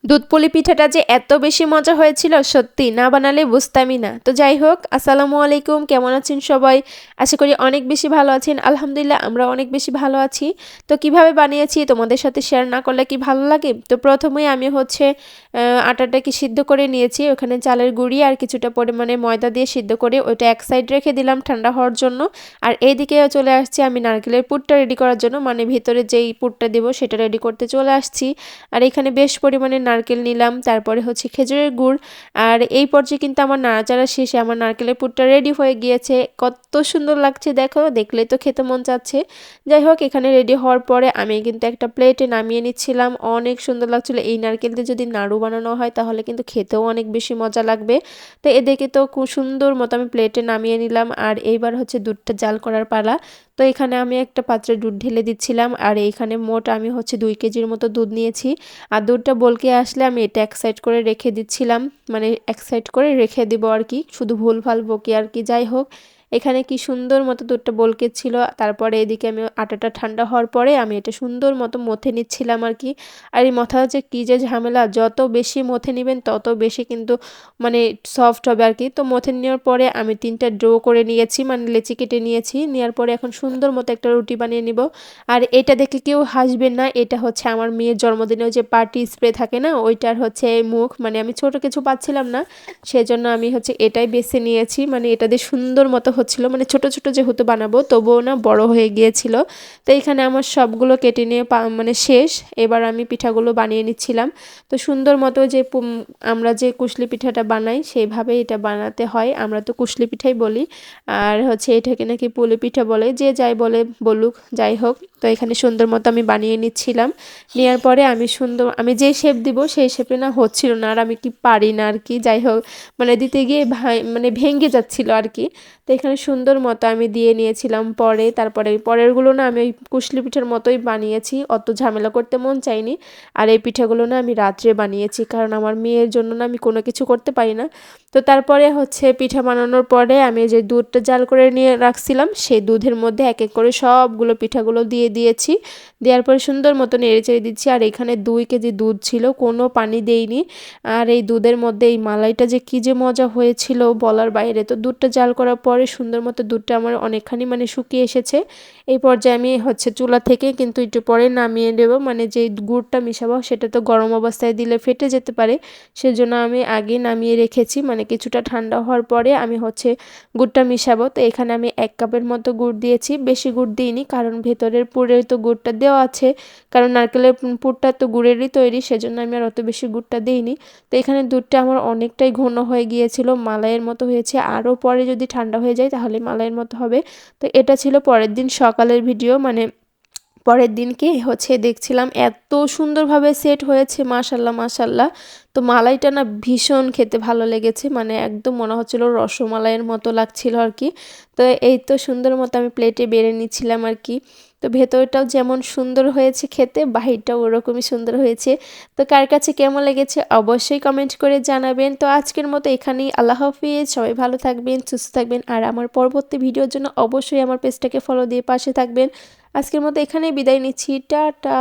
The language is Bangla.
দুধ পুলি পিঠাটা যে এত বেশি মজা হয়েছিল সত্যি না বানালে বুঝতামই না। তো যাই হোক, আসসালামু আলাইকুম, কেমন আছেন সবাই? আশা করি অনেক বেশি ভালো আছেন। আলহামদুলিল্লাহ আমরা অনেক বেশি ভালো আছি। তো কিভাবে বানিয়েছি তোমাদের সাথে শেয়ার না করলে কি ভালো লাগে? তো প্রথমেই আমি হচ্ছে আটাটাকে সিদ্ধ করে নিয়েছি। ওখানে চালের গুঁড়ি আর কিছুটা পরিমাণে ময়দা দিয়ে সিদ্ধ করে ওইটা এক সাইড রেখে দিলাম ঠান্ডা হওয়ার জন্য। আর এইদিকে চলে আসছি আমি নারকেলের পুরটা রেডি করার জন্য, মানে ভিতরে যেই পুরটা দেবো সেটা রেডি করতে চলে আসছি। আর এখানে বেশ পরিমাণে নারকেল নিলাম, তারপরে হচ্ছে খেজুরের গুড়। আর এই পর্যায়ে কিন্তু আমার নাড়াচাড়া শেষে আমার নারকেলের পুরটা রেডি হয়ে গিয়েছে। কত সুন্দর লাগছে দেখো, দেখলেই তো খেতে মন চাচ্ছে। যাই হোক, এখানে রেডি হওয়ার পরে আমি কিন্তু একটা প্লেটে নামিয়ে নিচ্ছিলাম। অনেক সুন্দর লাগছিল। এই নারকেল দিয়ে যদি নাড়ু বানানো হয় তাহলে কিন্তু খেতেও অনেক বেশি মজা লাগবে। তো এদিকে তো খুব সুন্দর মতো আমি প্লেটে নামিয়ে নিলাম। আর এইবার হচ্ছে দুধটা জাল করার পালা। তো এখানে আমি একটা পাত্রে দুধ ঢেলে দিচ্ছিলাম। আর এইখানে মোট আমি হচ্ছে 2 কেজির মতো দুধ নিয়েছি। আর দুধটা বলকে আসলে আমি এটা এক সাইড করে রেখে দিচ্ছিলাম, মানে এক সাইড করে রেখে দিব আর কি, শুধু ভুলভাল বকি আর কি। যাই হোক, এখানে কি সুন্দর মতো দুধটা বলকে ছিল। তারপরে এদিকে আমি আটাটা ঠান্ডা হওয়ার পরে আমি এটা সুন্দর মতো মথে নিচ্ছিলাম আর কি। আর এই মথা হচ্ছে কী যে ঝামেলা, যত বেশি মথে নেবেন তত বেশি কিন্তু মানে সফট হবে আর কি। তো মথে নেওয়ার পরে আমি 3টা ডো করে নিয়েছি, মানে লেচি কেটে নিয়েছি। নেওয়ার পরে এখন সুন্দর মতো একটা রুটি বানিয়ে নিব। আর এটা দেখে কেউ হাসবেন না, এটা হচ্ছে আমার মেয়ের জন্মদিনেও যে পার্টি স্প্রে থাকে না ওইটার হচ্ছে মুখ, মানে আমি ছোট কিছু পাচ্ছিলাম না, সেজন্য আমি হচ্ছে এটাই বেছে নিয়েছি। মানে এটা দিয়ে সুন্দর মতো হচ্ছিল, মানে ছোট ছোট যেহেতু বানাবো তবুও না বড় হয়ে গিয়েছিল। তো এখানে আমার সবগুলো কেটে নিয়ে মানে শেষ। এবার আমি পিঠাগুলো বানিয়ে নিচ্ছিলাম। তো সুন্দর মতো যে আমরা যে কুশলি পিঠাটা বানাই সেইভাবে এটা বানাতে হয়, আমরা তো কুশলি পিঠাই বলি। আর হচ্ছে এটাকে নাকি পুলি পিঠা বলে, যে যাই বলে বলুক, যাই হোক। তো এখানে সুন্দর মতো আমি বানিয়ে নিচ্ছিলাম। নেওয়ার পরে আমি যে শেপ দিব সেই শেপে না হচ্ছিল না, আর আমি কি পারি না আর কি। যাই হোক, মানে দিতে গিয়ে মানে ভেঙে যাচ্ছিল আর কি। তো এখানে সুন্দর মতো আমি দিয়ে নিয়েছিলাম পরে। তারপরে পরেরগুলো না আমি ওই কুশলি পিঠার মতোই বানিয়েছি, অত ঝামেলা করতে মন চাইনি। আর এই পিঠাগুলো না আমি রাত্রে বানিয়েছি, কারণ আমার মেয়ের জন্য না আমি কোনো কিছু করতে পারি না। তো তারপরে হচ্ছে পিঠা বানানোর পরে আমি যে দুধটা জাল করে নিয়ে রাখছিলাম সেই দুধের মধ্যে এক এক করে সবগুলো পিঠাগুলো দিয়ে দিয়েছি। দেওয়ার পরে সুন্দর মতো নেড়েচেড়ে দিচ্ছি। আর এখানে 2 কেজি দুধ ছিল, কোনো পানি দেইনি। আর এই দুধের মধ্যে এই মালাইটা যে কী যে মজা হয়েছিল বলার বাইরে। তো দুধটা জাল করার পরে সুন্দর মতো দুধটা আমার অনেকখানি মানে শুকিয়ে এসেছে। এই পর্যায়ে আমি হচ্ছে চুলা থেকে কিন্তু একটু পরে নামিয়ে নেব, মানে যেই গুড়টা মিশাবো সেটা তো গরম অবস্থায় দিলে ফেটে যেতে পারে, সেজন্য আমি আগে নামিয়ে রেখেছি। মানে কিছুটা ঠান্ডা হওয়ার পরে আমি হচ্ছে গুড়টা মিশাবো। তো এখানে আমি 1 কাপের মতো গুড় দিয়েছি, বেশি গুড় দিইনি, কারণ ভেতরের পুরে তো গুড়টা দেওয়া আছে, কারণ নারকেলের পুরটা তো গুড়েরই তৈরি, সেজন্য আমি আর অত বেশি গুড়টা দিইনি। তো এখানে দুধটা আমার অনেকটাই ঘন হয়ে গিয়েছিল, মালাইয়ের মতো হয়েছে। আরও পরে যদি ঠান্ডা হয়ে যায় তাহলে মালাইয়ের মতো হবে। তো এটা ছিল পরের দিন সকালের ভিডিও, মানে পরের দিনকে হচ্ছে দেখছিলাম এত সুন্দরভাবে সেট হয়েছে, মাশাল্লাহ মাশাল্লাহ। তো মালাইটা না ভীষণ খেতে ভালো লেগেছে, মানে একদম মনে হচ্ছিল রসমালাইয়ের মতো লাগছিল আর কি। তো এই তো সুন্দর মতো আমি প্লেটে বেড়ে নিচ্ছিলাম আর কি। তো ভেতরটাও যেমন সুন্দর হয়েছে খেতে, বাহিরটাও ওরকমই সুন্দর হয়েছে। তো কার কাছে কেমন লেগেছে অবশ্যই কমেন্ট করে জানাবেন। তো আজকের মতো এখানেই, আল্লাহ হাফিজ, সবাই ভালো থাকবেন, সুস্থ থাকবেন। আর আমার পরবর্তী ভিডিওর জন্য অবশ্যই আমার পেজটাকে ফলো দিয়ে পাশে থাকবেন। আজকের মতো এখানেই বিদায় নিচ্ছি, টাটা।